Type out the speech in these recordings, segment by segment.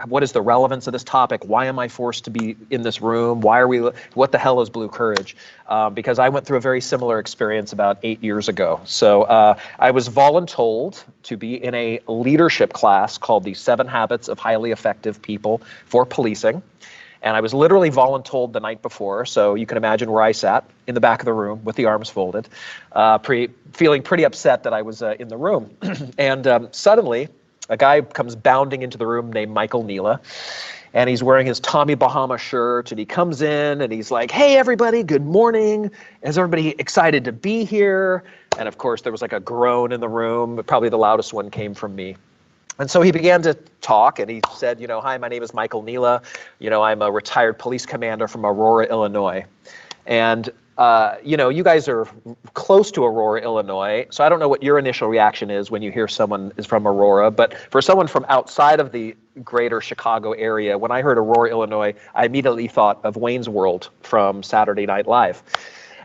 what is the relevance of this topic? Why am I forced to be in this room? What the hell is Blue Courage? Because I went through a very similar experience about 8 years ago. So I was voluntold to be in a leadership class called the 7 Habits of Highly Effective People for Policing. And I was literally voluntold the night before, so you can imagine where I sat, in the back of the room with the arms folded, feeling pretty upset that I was in the room. And suddenly, a guy comes bounding into the room named Michael Neela, and he's wearing his Tommy Bahama shirt, and he comes in, and he's like, "Hey, everybody, good morning. Is everybody excited to be here?" And of course, there was like a groan in the room, but probably the loudest one came from me. And so he began to talk, and he said, "Hi, my name is Michael Neela. I'm a retired police commander from Aurora, Illinois. And, you guys are close to Aurora, Illinois, so I don't know what your initial reaction is when you hear someone is from Aurora, but for someone from outside of the greater Chicago area, when I heard Aurora, Illinois, I immediately thought of Wayne's World from Saturday Night Live.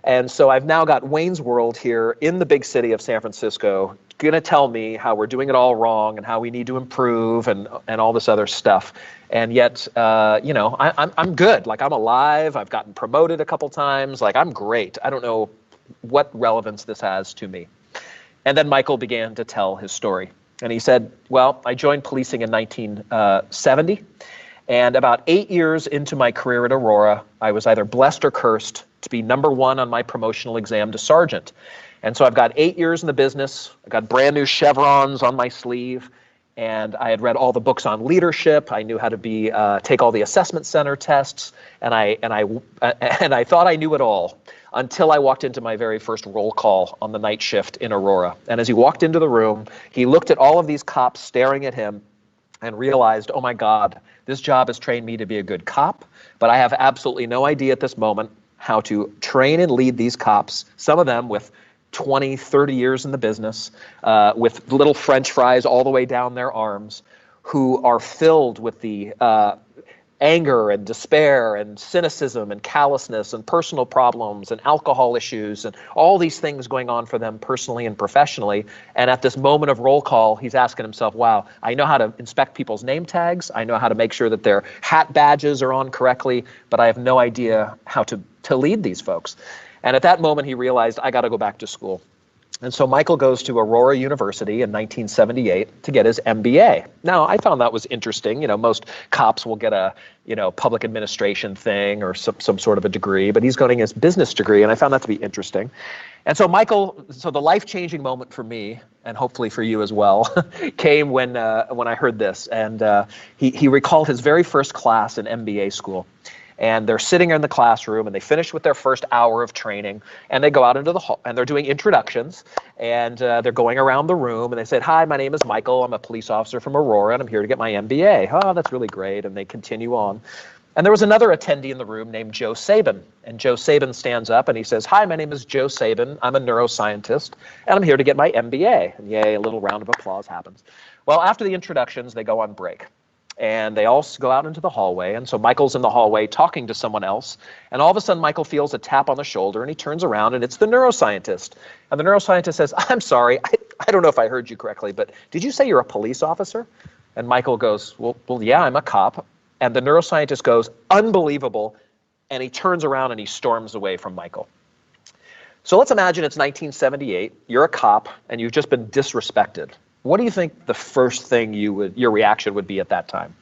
And so I've now got Wayne's World here in the big city of San Francisco, going to tell me how we're doing it all wrong and how we need to improve and all this other stuff. And yet, I'm good. Like, I'm alive. I've gotten promoted a couple times. Like, I'm great. I don't know what relevance this has to me." And then Michael began to tell his story. And he said, "Well, I joined policing in 1970. And about 8 years into my career at Aurora, I was either blessed or cursed to be number 1 on my promotional exam to sergeant. And so I've got 8 years in the business. I've got brand new chevrons on my sleeve. And I had read all the books on leadership. I knew how to take all the assessment center tests. And I thought I knew it all until I walked into my very first roll call on the night shift in Aurora. And as he walked into the room, he looked at all of these cops staring at him and realized, oh my God, this job has trained me to be a good cop, but I have absolutely no idea at this moment how to train and lead these cops, some of them with 20, 30 years in the business, with little French fries all the way down their arms, who are filled with the anger and despair and cynicism and callousness and personal problems and alcohol issues and all these things going on for them personally and professionally. And at this moment of roll call, he's asking himself, wow, I know how to inspect people's name tags. I know how to make sure that their hat badges are on correctly, but I have no idea how to lead these folks. And at that moment, he realized, I got to go back to school. And so Michael goes to Aurora University in 1978 to get his MBA. Now, I found that was interesting. Most cops will get a, public administration thing or some sort of a degree, but he's getting his business degree, and I found that to be interesting. And so the life-changing moment for me, and hopefully for you as well, came when I heard this. And he recalled his very first class in MBA school. And they're sitting in the classroom, and they finish with their first hour of training, and they go out into the hall, and they're doing introductions, and they're going around the room, and they said, hi, my name is Michael. I'm a police officer from Aurora, and I'm here to get my MBA. Oh, that's really great. And they continue on. And there was another attendee in the room named Joe Sabin. And Joe Sabin stands up, and he says, hi, my name is Joe Sabin. I'm a neuroscientist, and I'm here to get my MBA. And yay, a little round of applause happens. Well, after the introductions, they go on break. And they all go out into the hallway, and so Michael's in the hallway talking to someone else, and all of a sudden Michael feels a tap on the shoulder, and he turns around, and it's the neuroscientist. And the neuroscientist says, I'm sorry, I don't know if I heard you correctly, but did you say you're a police officer? And Michael goes, well, yeah, I'm a cop. And the neuroscientist goes, unbelievable, and he turns around and he storms away from Michael. So let's imagine it's 1978, you're a cop, and you've just been disrespected. What do you think the first thing your reaction would be at that time?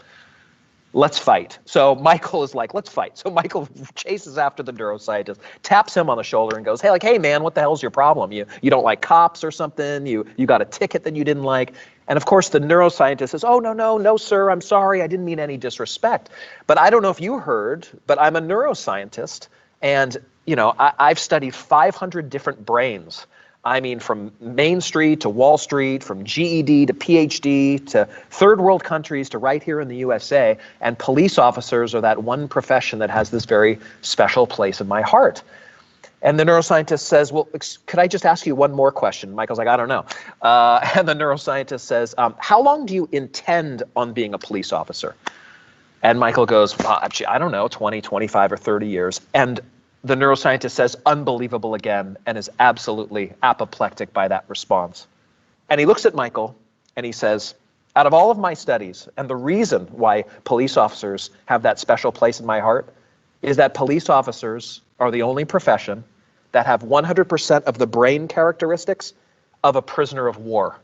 Let's fight. So Michael is like, let's fight. So Michael chases after the neuroscientist, taps him on the shoulder and goes, hey man, what the hell's your problem? You don't like cops or something? You got a ticket that you didn't like? And of course the neuroscientist says, oh, no, sir, I'm sorry. I didn't mean any disrespect. But I don't know if you heard, but I'm a neuroscientist. And, I've studied 500 different brains. I mean, from Main Street to Wall Street, from GED to PhD to third world countries to right here in the USA. And police officers are that one profession that has this very special place in my heart. And the neuroscientist says, well, could I just ask you one more question? Michael's like, I don't know. And the neuroscientist says, how long do you intend on being a police officer? And Michael goes, actually, I don't know, 20, 25, or 30 years. And the neuroscientist says, unbelievable again, and is absolutely apoplectic by that response. And he looks at Michael, and he says, Out of all of my studies, and the reason why police officers have that special place in my heart is that police officers are the only profession that have 100% of the brain characteristics of a prisoner of war.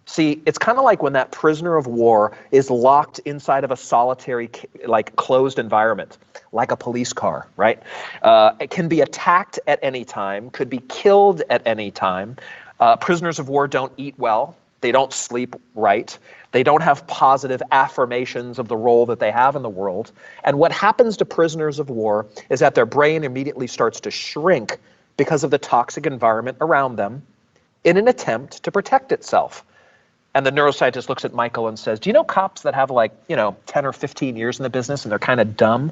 See, it's kind of like when that prisoner of war is locked inside of a solitary, like closed environment, like a police car, right? It can be attacked at any time, could be killed at any time. Prisoners of war don't eat well. They don't sleep right. They don't have positive affirmations of the role that they have in the world. And what happens to prisoners of war is that their brain immediately starts to shrink because of the toxic environment around them in an attempt to protect itself. And the neuroscientist looks at Michael and says, do you know cops that have 10 or 15 years in the business and they're kind of dumb?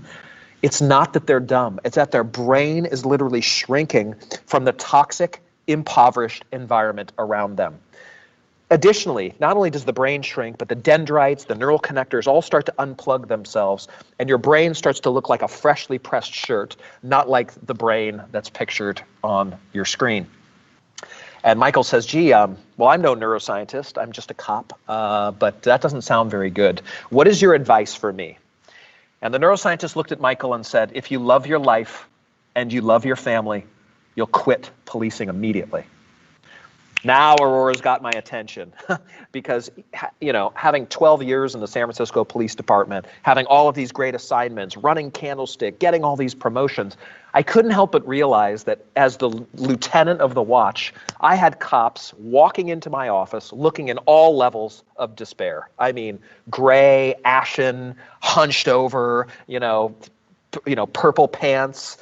It's not that they're dumb. It's that their brain is literally shrinking from the toxic, impoverished environment around them. Additionally, not only does the brain shrink, but the dendrites, the neural connectors all start to unplug themselves, and your brain starts to look like a freshly pressed shirt, not like the brain that's pictured on your screen. And Michael says, gee, well, I'm no neuroscientist. I'm just a cop, but that doesn't sound very good. What is your advice for me? And the neuroscientist looked at Michael and said, if you love your life and you love your family, you'll quit policing immediately. Now Aurora's got my attention because, having 12 years in the San Francisco Police Department, having all of these great assignments, running Candlestick, getting all these promotions, I couldn't help but realize that as the lieutenant of the watch, I had cops walking into my office looking in all levels of despair. I mean, gray, ashen, hunched over, purple pants,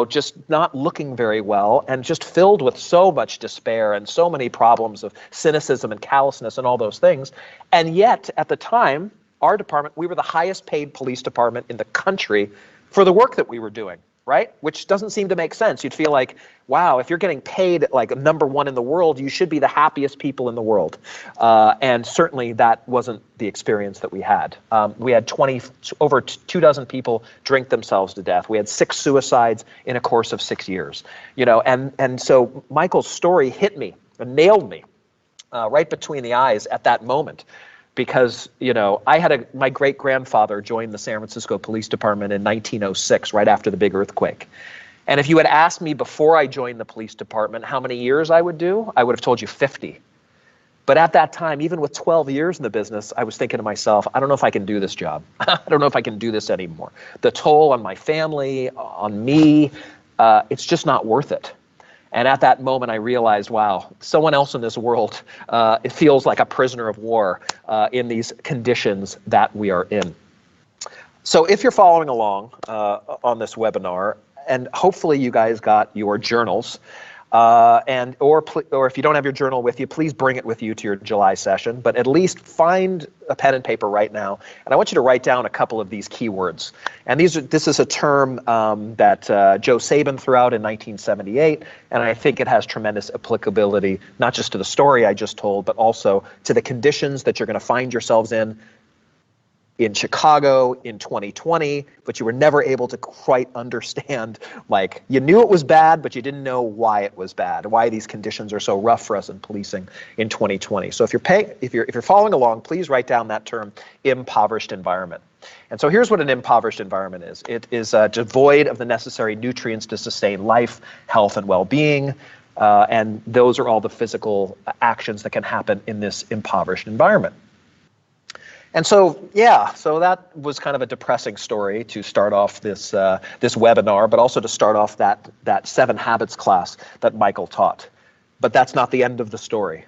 just not looking very well, and just filled with so much despair and so many problems of cynicism and callousness and all those things. And yet, at the time, our department, we were the highest paid police department in the country for the work that we were doing, right? Which doesn't seem to make sense. You'd feel like, wow, if you're getting paid like #1 in the world, you should be the happiest people in the world. And certainly that wasn't the experience that we had. We had over 24 people drink themselves to death. We had 6 suicides in a course of 6 years. And so Michael's story hit me and nailed me right between the eyes at that moment. Because, I had my great-grandfather joined the San Francisco Police Department in 1906, right after the big earthquake. And if you had asked me before I joined the police department how many years I would do, I would have told you 50. But at that time, even with 12 years in the business, I was thinking to myself, I don't know if I can do this job. I don't know if I can do this anymore. The toll on my family, on me, it's just not worth it. And at that moment, I realized, wow, someone else in this world, it feels like a prisoner of war in these conditions that we are in. So if you're following along on this webinar, and hopefully you guys got your journals, or if you don't have your journal with you, please bring it with you to your July session. But at least find a pen and paper right now, and I want you to write down a couple of these keywords. And this is a term that Joe Sabin threw out in 1978, and I think it has tremendous applicability, not just to the story I just told, but also to the conditions that you're going to find yourselves in Chicago in 2020, but you were never able to quite understand, like, you knew it was bad, but you didn't know why it was bad, why these conditions are so rough for us in policing in 2020. So if you're following along, please write down that term, impoverished environment. And so here's what an impoverished environment is. It is devoid of the necessary nutrients to sustain life, health, and well-being, and those are all the physical actions that can happen in this impoverished environment. And so, so that was kind of a depressing story to start off this webinar, but also to start off that 7 Habits class that Michael taught. But that's not the end of the story.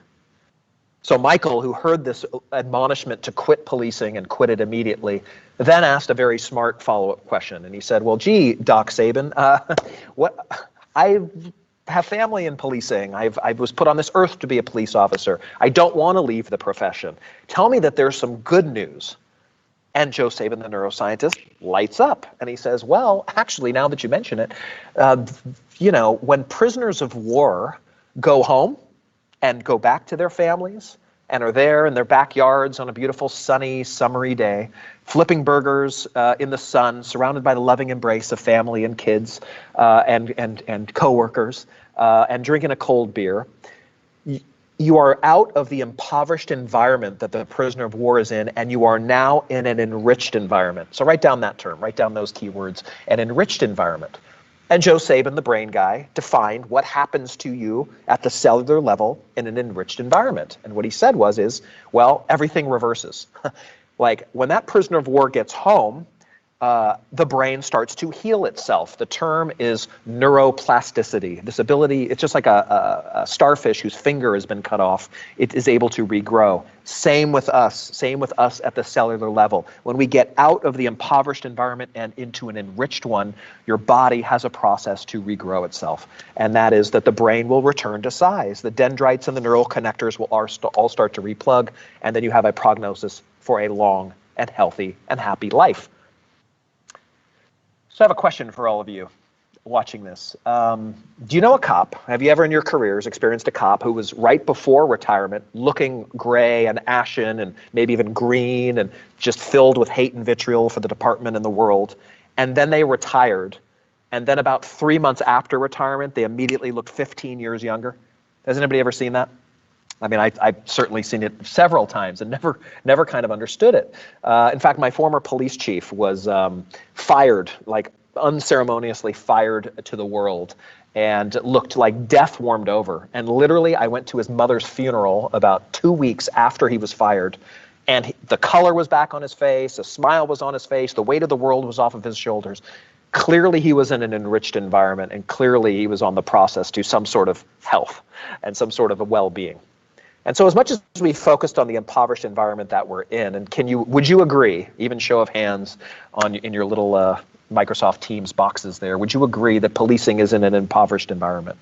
So Michael, who heard this admonishment to quit policing and quit it immediately, then asked a very smart follow-up question. And he said, well, gee, Doc Sabin, I have family in policing. I was put on this earth to be a police officer. I don't want to leave the profession. Tell me that there's some good news. And Joe Sabin, the neuroscientist, lights up. And he says, well, actually, now that you mention it, when prisoners of war go home and go back to their families and are there in their backyards on a beautiful, sunny, summery day, flipping burgers in the sun, surrounded by the loving embrace of family and kids and coworkers, and drinking a cold beer, you are out of the impoverished environment that the prisoner of war is in, and you are now in an enriched environment. So write down that term, write down those keywords, an enriched environment. And Joe Sabin, the brain guy, defined what happens to you at the cellular level in an enriched environment. And what he said was, well, everything reverses. Like when that prisoner of war gets home, the brain starts to heal itself. The term is neuroplasticity. This ability, it's just like a starfish whose finger has been cut off. It is able to regrow. Same with us at the cellular level. When we get out of the impoverished environment and into an enriched one, your body has a process to regrow itself. And that is that the brain will return to size. The dendrites and the neural connectors will all start to replug, and then you have a prognosis for a long and healthy and happy life. So I have a question for all of you watching this. Do you know a cop? Have you ever in your careers experienced a cop who was right before retirement looking gray and ashen and maybe even green and just filled with hate and vitriol for the department and the world, and then they retired, and then about 3 months after retirement, they immediately looked 15 years younger? Has anybody ever seen that? I mean, I've certainly seen it several times and never kind of understood it. In fact, my former police chief was fired, like unceremoniously fired to the world, and looked like death warmed over. And literally, I went to his mother's funeral about 2 weeks after he was fired, and the color was back on his face, a smile was on his face, the weight of the world was off of his shoulders. Clearly, he was in an enriched environment, and clearly he was on the process to some sort of health and some sort of a well-being. And so as much as we focused on the impoverished environment that we're in, and would you agree, even show of hands in your little Microsoft Teams boxes there, would you agree that policing is in an impoverished environment?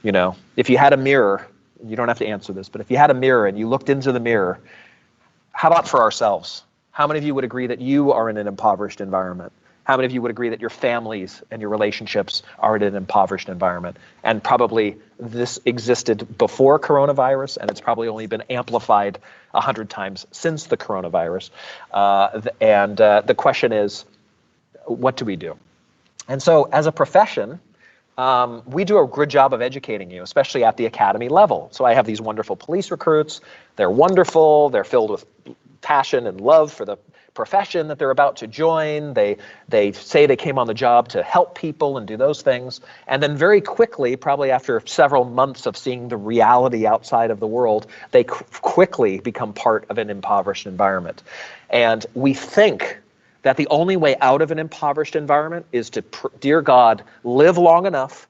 You know, if you had a mirror, you don't have to answer this, but if you had a mirror and you looked into the mirror, how about for ourselves? How many of you would agree that you are in an impoverished environment? How many of you would agree that your families and your relationships are in an impoverished environment? And probably this existed before coronavirus, and it's probably only been amplified 100 times since the coronavirus. The question is, what do we do? And so as a profession, we do a good job of educating you, especially at the academy level. So I have these wonderful police recruits. They're wonderful. They're filled with passion and love for the profession that they're about to join. They say they came on the job to help people and do those things. And then very quickly, probably after several months of seeing the reality outside of the world, they quickly become part of an impoverished environment. And we think that the only way out of an impoverished environment is to, dear God, live long enough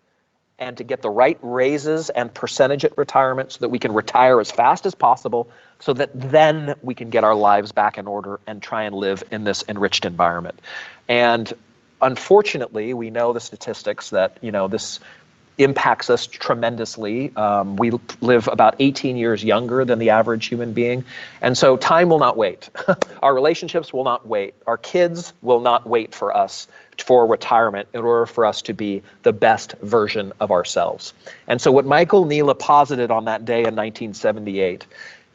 and to get the right raises and percentage at retirement so that we can retire as fast as possible, so that then we can get our lives back in order and try and live in this enriched environment. And unfortunately, we know the statistics that, this impacts us tremendously. We live about 18 years younger than the average human being. And so time will not wait. Our relationships will not wait. Our kids will not wait for us for retirement in order for us to be the best version of ourselves. And so what Michael Neela posited on that day in 1978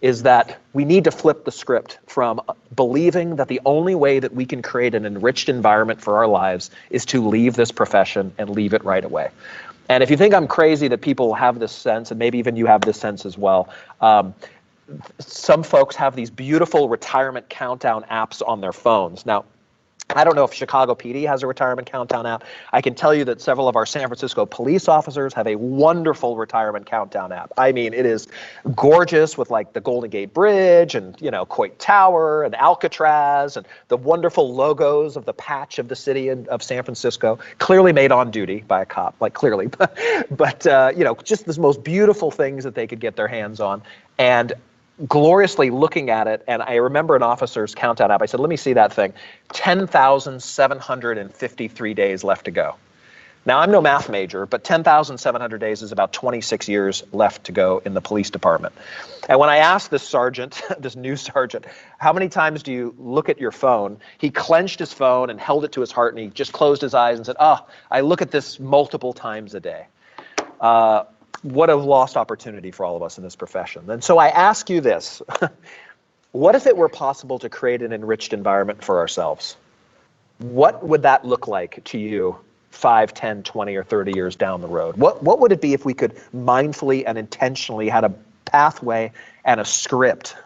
is that we need to flip the script from believing that the only way that we can create an enriched environment for our lives is to leave this profession and leave it right away. And if you think I'm crazy that people have this sense, and maybe even you have this sense as well, some folks have these beautiful retirement countdown apps on their phones. Now, I don't know if Chicago PD has a retirement countdown app. I can tell you that several of our San Francisco police officers have a wonderful retirement countdown app. I mean, it is gorgeous with like the Golden Gate Bridge and, Coit Tower and Alcatraz and the wonderful logos of the patch of the city of San Francisco, clearly made on duty by a cop, like clearly, but just the most beautiful things that they could get their hands on. And gloriously looking at it, and I remember an officer's countdown app. I said, let me see that thing. 10,753 days left to go. Now, I'm no math major, but 10,700 days is about 26 years left to go in the police department. And when I asked this sergeant, this new sergeant, how many times do you look at your phone? He clenched his phone and held it to his heart, and he just closed his eyes and said, I look at this multiple times a day. What a lost opportunity for all of us in this profession. And so I ask you this, what if it were possible to create an enriched environment for ourselves? What would that look like to you 5, 10, 20, or 30 years down the road? What would it be if we could mindfully and intentionally had a pathway and a script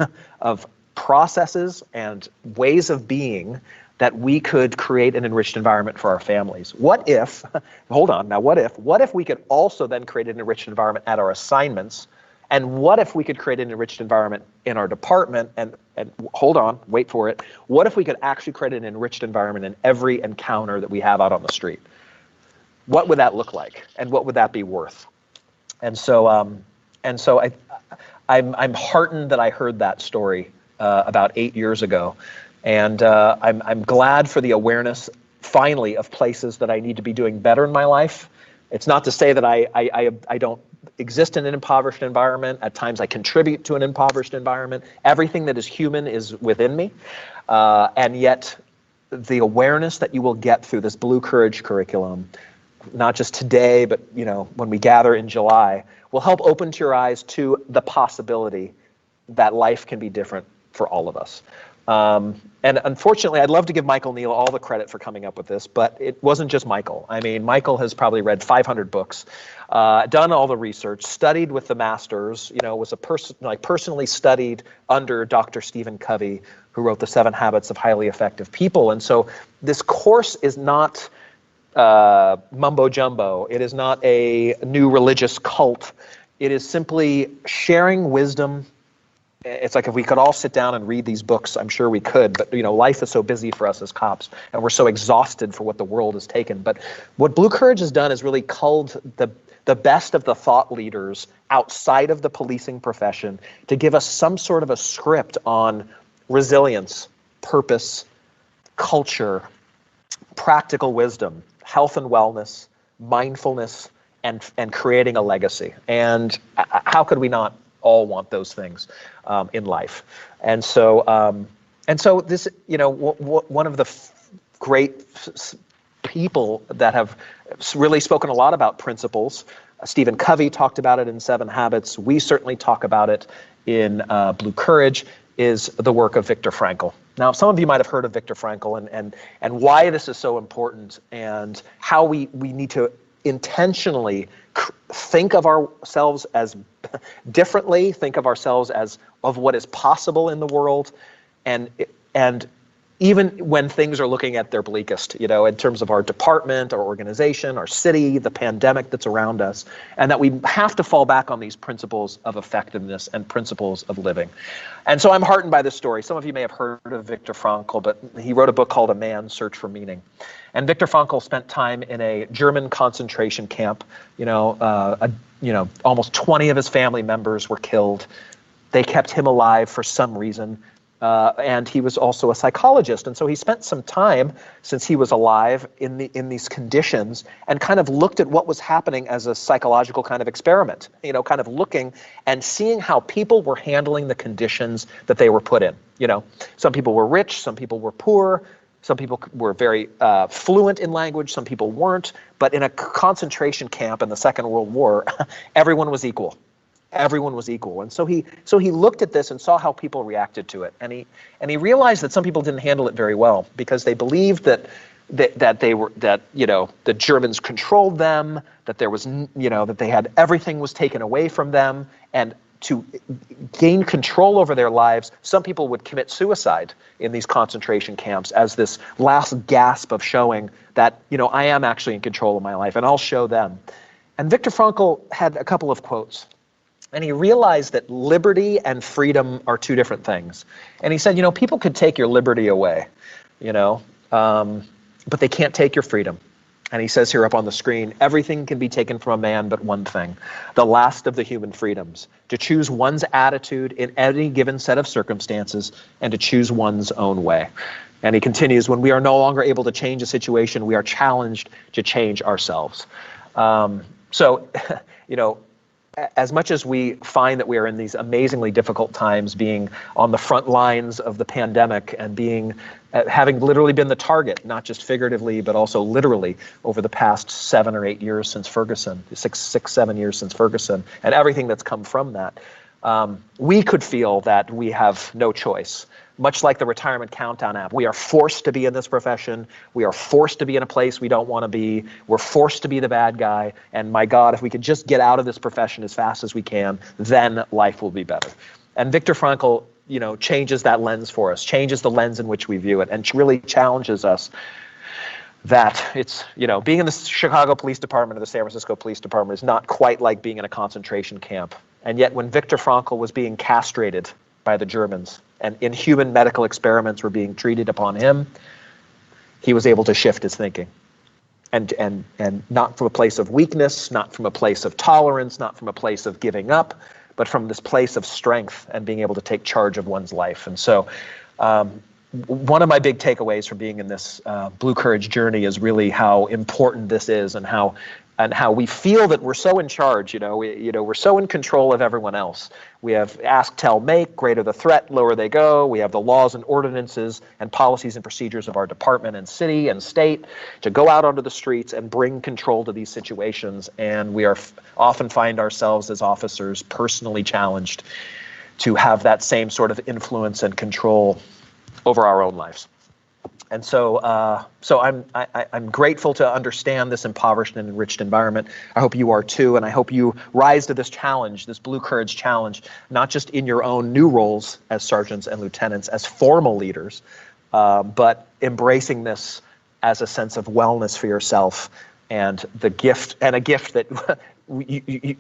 of processes and ways of being that we could create an enriched environment for our families. What if, hold on, now what if we could also then create an enriched environment at our assignments? And what if we could create an enriched environment in our department? And hold on, wait for it. What if we could actually create an enriched environment in every encounter that we have out on the street? What would that look like? And what would that be worth? And so I'm heartened that I heard that story about 8 years ago. And I'm glad for the awareness, finally, of places that I need to be doing better in my life. It's not to say that I don't exist in an impoverished environment. At times I contribute to an impoverished environment. Everything that is human is within me. And yet the awareness that you will get through this Blue Courage curriculum, not just today, but when we gather in July, will help open to your eyes to the possibility that life can be different for all of us. And unfortunately, I'd love to give Michael Neal all the credit for coming up with this, but it wasn't just Michael. I mean, Michael has probably read 500 books, done all the research, studied with the masters, was a person personally studied under Dr. Stephen Covey, who wrote The 7 Habits of Highly Effective People. And so this course is not mumbo jumbo. It is not a new religious cult. It is simply sharing wisdom. It's like if we could all sit down and read these books, I'm sure we could, but life is so busy for us as cops, and we're so exhausted for what the world has taken. But what Blue Courage has done is really culled the best of the thought leaders outside of the policing profession to give us some sort of a script on resilience, purpose, culture, practical wisdom, health and wellness, mindfulness, and creating a legacy. And how could we not all want those things in life? And so this, one of the great people that have really spoken a lot about principles, Stephen Covey talked about it in 7 Habits. We certainly talk about it in Blue Courage, is the work of Viktor Frankl. Now, some of you might have heard of Viktor Frankl and why this is so important, and how we need to intentionally think of ourselves as differently, think of ourselves as of what is possible in the world, and even when things are looking at their bleakest, in terms of our department, our organization, our city, the pandemic that's around us, and that we have to fall back on these principles of effectiveness and principles of living. And so I'm heartened by this story. Some of you may have heard of Viktor Frankl, but he wrote a book called A Man's Search for Meaning. And Viktor Frankl spent time in a German concentration camp. Almost 20 of his family members were killed. They kept him alive for some reason. And he was also a psychologist. And so he spent some time since he was alive in these conditions, and kind of looked at what was happening as a psychological kind of experiment, kind of looking and seeing how people were handling the conditions that they were put in. Some people were rich, some people were poor, some people were very fluent in language, some people weren't. But in a concentration camp in the Second World War, everyone was equal. Everyone was equal. And so he looked at this and saw how people reacted to it. And he realized that some people didn't handle it very well, because they believed that the Germans controlled them, that there was, that they had, everything was taken away from them, and to gain control over their lives, some people would commit suicide in these concentration camps as this last gasp of showing that, I am actually in control of my life, and I'll show them. And Viktor Frankl had a couple of quotes. And he realized that liberty and freedom are two different things. And he said, people could take your liberty away, but they can't take your freedom. And he says here up on the screen, everything can be taken from a man but one thing, the last of the human freedoms, to choose one's attitude in any given set of circumstances and to choose one's own way. And he continues, when we are no longer able to change a situation, we are challenged to change ourselves. As much as we find that we are in these amazingly difficult times, being on the front lines of the pandemic and having literally been the target, not just figuratively, but also literally over the past 7 or 8 years since Ferguson, 6, 7 years since Ferguson, and everything that's come from that, we could feel that we have no choice. Much like the retirement countdown app, we are forced to be in this profession. We are forced to be in a place we don't want to be. We're forced to be the bad guy. And my God, if we could just get out of this profession as fast as we can, then life will be better. And Viktor Frankl, changes that lens for us, changes the lens in which we view it, and really challenges us that it's, being in the Chicago Police Department or the San Francisco Police Department is not quite like being in a concentration camp. And yet when Viktor Frankl was being castrated by the Germans and inhuman medical experiments were being treated upon him, he was able to shift his thinking. And not from a place of weakness, not from a place of tolerance, not from a place of giving up, but from this place of strength and being able to take charge of one's life. And so one of my big takeaways from being in this Blue Courage journey is really how important this is, and how we feel that we're so in charge. We're so in control of everyone else. We have ask, tell, make. Greater the threat, lower they go. We have the laws and ordinances and policies and procedures of our department and city and state to go out onto the streets and bring control to these situations. And we often find ourselves as officers personally challenged to have that same sort of influence and control over our own lives. And so I'm grateful to understand this impoverished and enriched environment. I hope you are too, and I hope you rise to this challenge, this Blue Courage challenge, not just in your own new roles as sergeants and lieutenants, as formal leaders, but embracing this as a sense of wellness for yourself, and a gift that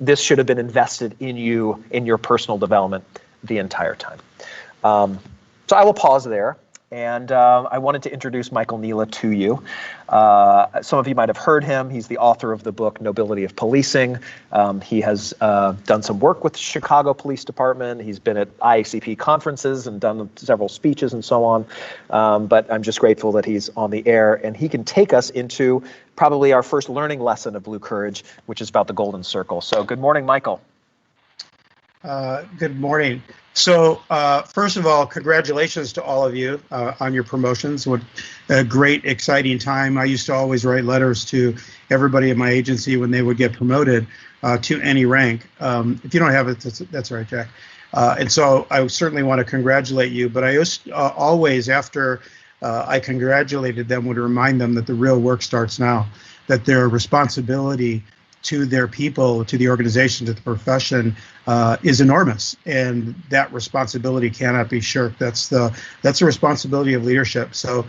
this should have been invested in you, in your personal development the entire time. So I will pause there. And I wanted to introduce Michael Neela to you. Some of you might have heard him. He's the author of the book, Nobility of Policing. He has done some work with the Chicago Police Department. He's been at IACP conferences and done several speeches and so on. But I'm just grateful that he's on the air, and he can take us into probably our first learning lesson of Blue Courage, which is about the Golden Circle. So good morning, Michael. Good morning. So first of all, congratulations to all of you on your promotions. What a great, exciting time. I used to always write letters to everybody at my agency when they would get promoted to any rank. If you don't have it, that's all right, Jack. And so I certainly want to congratulate you, but I always, after I congratulated them, would remind them that the real work starts now, that their responsibility to their people, to the organization, to the profession is enormous, and that responsibility cannot be shirked. That's the responsibility of leadership. So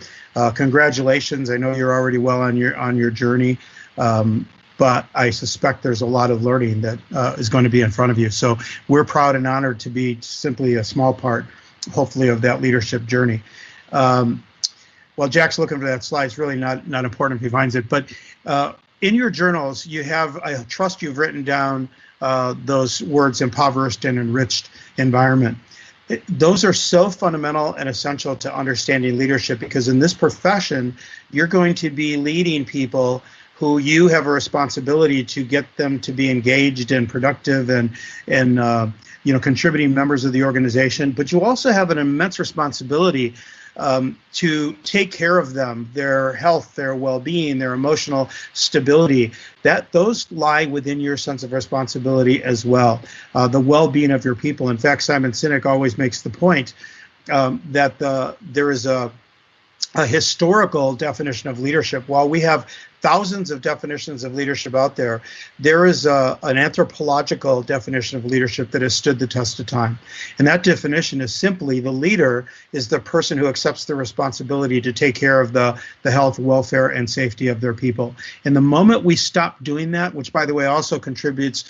congratulations. I know you're already well on your journey, but I suspect there's a lot of learning that is going to be in front of you. So we're proud and honored to be simply a small part, hopefully, of that leadership journey. Well, Jack's looking for that slide. It's really not important if he finds it, but in your journals, you have, I trust you've written down those words, impoverished and enriched environment. Those are so fundamental and essential to understanding leadership, because in this profession, you're going to be leading people who you have a responsibility to get them to be engaged and productive and contributing members of the organization. But you also have an immense responsibility to take care of them, their health, their well-being, their emotional stability. Those lie within your sense of responsibility as well. The well-being of your people. In fact, Simon Sinek always makes the point that there is a historical definition of leadership. While we have thousands of definitions of leadership out there, there is an anthropological definition of leadership that has stood the test of time. And that definition is simply the leader is the person who accepts the responsibility to take care of the health, welfare, and safety of their people. And the moment we stop doing that, which, by the way, also contributes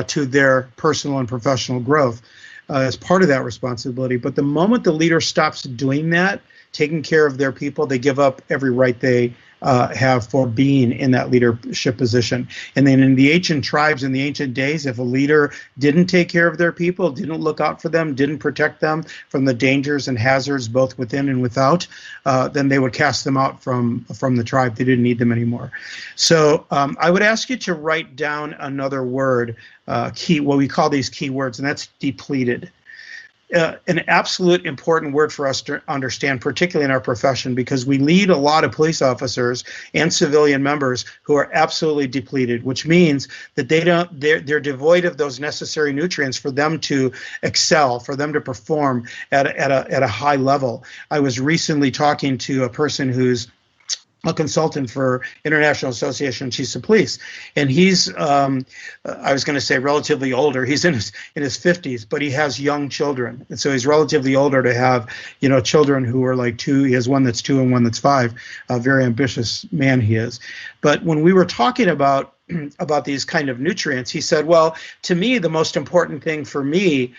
to their personal and professional growth as part of that responsibility, but the moment the leader stops doing that, taking care of their people, they give up every right they have for being in that leadership position. And then in the ancient tribes, in the ancient days, if a leader didn't take care of their people, didn't look out for them, didn't protect them from the dangers and hazards both within and without, then they would cast them out from the tribe. They didn't need them anymore. So I would ask you to write down another word, what we call these key words, and that's depleted. an absolute important word for us to understand, particularly in our profession, because we lead a lot of police officers and civilian members who are absolutely depleted, which means that they're devoid of those necessary nutrients for them to excel, for them to perform at a high level. I was recently talking to a person who's a consultant for International Association of Chiefs of Police, and he's I was going to say relatively older. He's in his 50s, but he has young children, and so he's relatively older to have children who are like 2. He has one that's 2 and one that's 5. A very ambitious man he is. But when we were talking about these kind of nutrients, he said, well, to me, the most important thing for me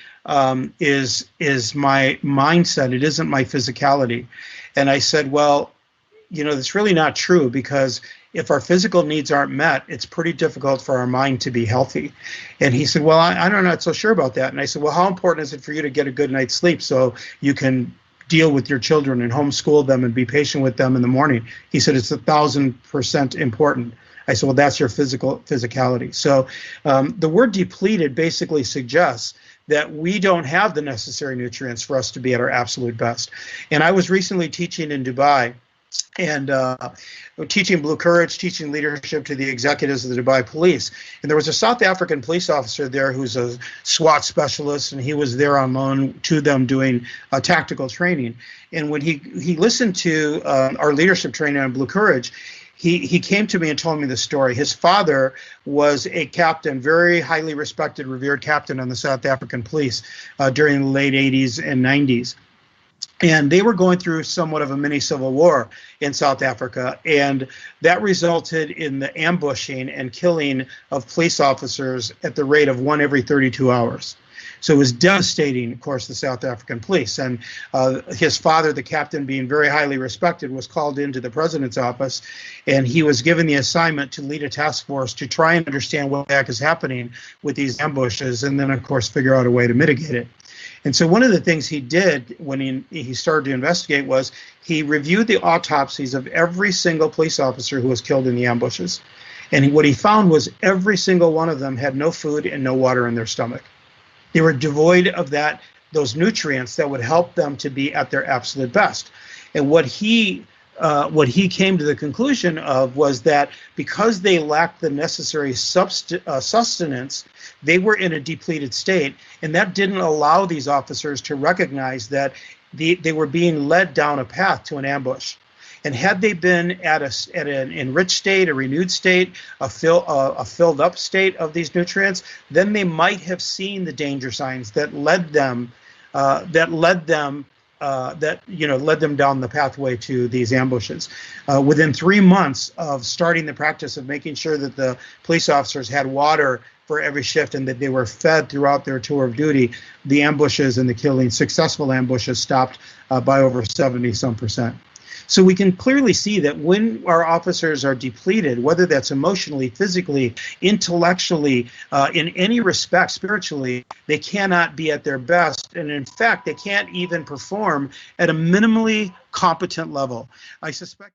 is my mindset. It isn't my physicality. And I said, well, that's really not true, because if our physical needs aren't met, it's pretty difficult for our mind to be healthy. And he said, well, I'm not so sure about that. And I said, well, how important is it for you to get a good night's sleep so you can deal with your children and homeschool them and be patient with them in the morning? He said, it's 1,000% important. I said, well, that's your physicality. So the word depleted basically suggests that we don't have the necessary nutrients for us to be at our absolute best. And I was recently teaching in Dubai, and teaching Blue Courage, teaching leadership to the executives of the Dubai police. And there was a South African police officer there who's a SWAT specialist, and he was there on loan to them doing tactical training. And when he listened to our leadership training on Blue Courage, he came to me and told me the story. His father was a captain, very highly respected, revered captain on the South African police during the late 80s and 90s. And they were going through somewhat of a mini civil war in South Africa, and that resulted in the ambushing and killing of police officers at the rate of 1 every 32 hours. So it was devastating, of course, the South African police. And his father, the captain, being very highly respected, was called into the president's office, and he was given the assignment to lead a task force to try and understand what the heck is happening with these ambushes, and then, of course, figure out a way to mitigate it. And so one of the things he did when he started to investigate was he reviewed the autopsies of every single police officer who was killed in the ambushes. And what he found was every single one of them had no food and no water in their stomach. They were devoid of those nutrients that would help them to be at their absolute best. And what he came to the conclusion of was that because they lacked the necessary sustenance, they were in a depleted state, and that didn't allow these officers to recognize that they were being led down a path to an ambush. And had they been at an enriched state, a renewed state, a filled up state of these nutrients, then they might have seen the danger signs that led them down the pathway to these ambushes. Within 3 months of starting the practice of making sure that the police officers had water for every shift and that they were fed throughout their tour of duty, the ambushes and the killing, successful ambushes, stopped by over 70-some%. So we can clearly see that when our officers are depleted, whether that's emotionally, physically, intellectually, in any respect, spiritually, they cannot be at their best. And in fact, they can't even perform at a minimally competent level. I suspect